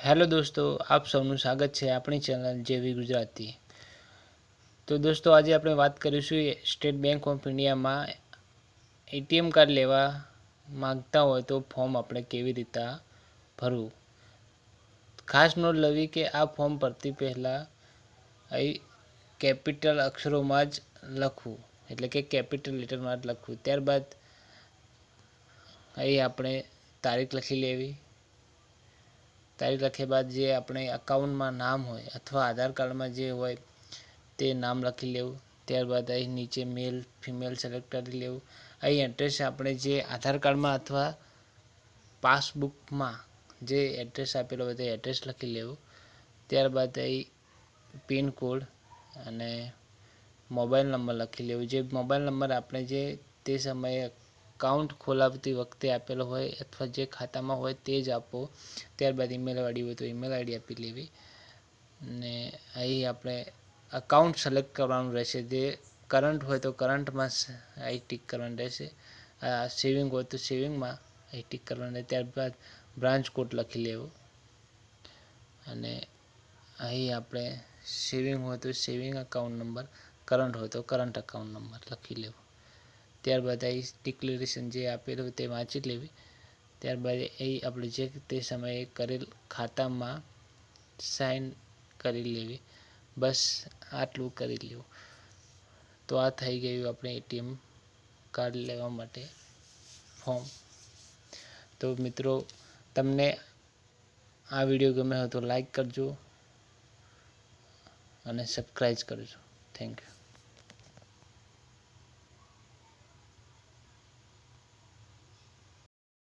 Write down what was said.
Hello દોસ્તો, આપ સૌનું સ્વાગત છે આપણી ચેનલ જેવી ગુજરાતી। તો દોસ્તો, આજે આપણે વાત કરીશું સ્ટેટ બેંક ઓફ ઇન્ડિયામાં એટીએમ કાર્ડ લેવા માંગતા હોય તો ફોર્મ આપણે કેવી રીતે ભરવું। ખાસ નોંધ લેવી કે આ ફોર્મ ભરતી પહેલાં અહીં કેપિટલ અક્ષરોમાં જ લખવું, એટલે કે કેપિટલ લેટરમાં જ લખવું। ત્યારબાદ અહીં આપણે તારીખ લખી લેવી। તારીખ લખ્યા બાદ જે આપણે અકાઉન્ટમાં નામ હોય અથવા આધાર કાર્ડમાં જે હોય તે નામ લખી લેવું। ત્યારબાદ અહીં નીચે મેલ ફિમેલ સિલેક્ટ કરી લેવું। અહીં એડ્રેસ આપણે જે આધાર કાર્ડમાં અથવા પાસબુકમાં જે એડ્રેસ આપેલો હોય તે એડ્રેસ લખી લેવું। ત્યારબાદ અહીં પિનકોડ અને મોબાઈલ નંબર લખી લેવું। જે મોબાઈલ નંબર આપણે જે તે સમયે એકાઉન્ટ ખોલાવતી વખતે આપેલો હોય અથવા જે ખાતામાં હોય તે જ આપો। ત્યારબાદ ઈમેલ આઈડી હોય તો ઈમેલ આઈડી આપી લેવી અને અહીં આપણે અકાઉન્ટ સિલેક્ટ કરવાનું રહેશે। જે કરંટ હોય તો કરંટમાં અહીં ટીક કરવાનું રહેશે, સેવિંગ હોય તો સેવિંગમાં અહીં ટીક કરવાનું રહે। ત્યારબાદ બ્રાન્ચ કોડ લખી લેવો અને અહીં આપણે સેવિંગ હોય તો સેવિંગ અકાઉન્ટ નંબર, કરંટ હોય તો કરંટ અકાઉન્ટ નંબર લખી લેવો। ત્યારબાદ અહીં ડિક્લેરેશન જે આપેલું હોય તે વાંચી લેવી। ત્યારબાદ અહીં આપણે જે તે સમયે કરેલ ખાતામાં સાઇન કરી લેવી। બસ આટલું કરી લેવું તો આ થઈ ગયું આપણે એટીએમ કાર્ડ લેવા માટે ફોર્મ। તો મિત્રો, તમને આ વિડીયો ગમે હોય તો લાઈક કરજો અને સબસ્ક્રાઈબ કરજો। Thank you.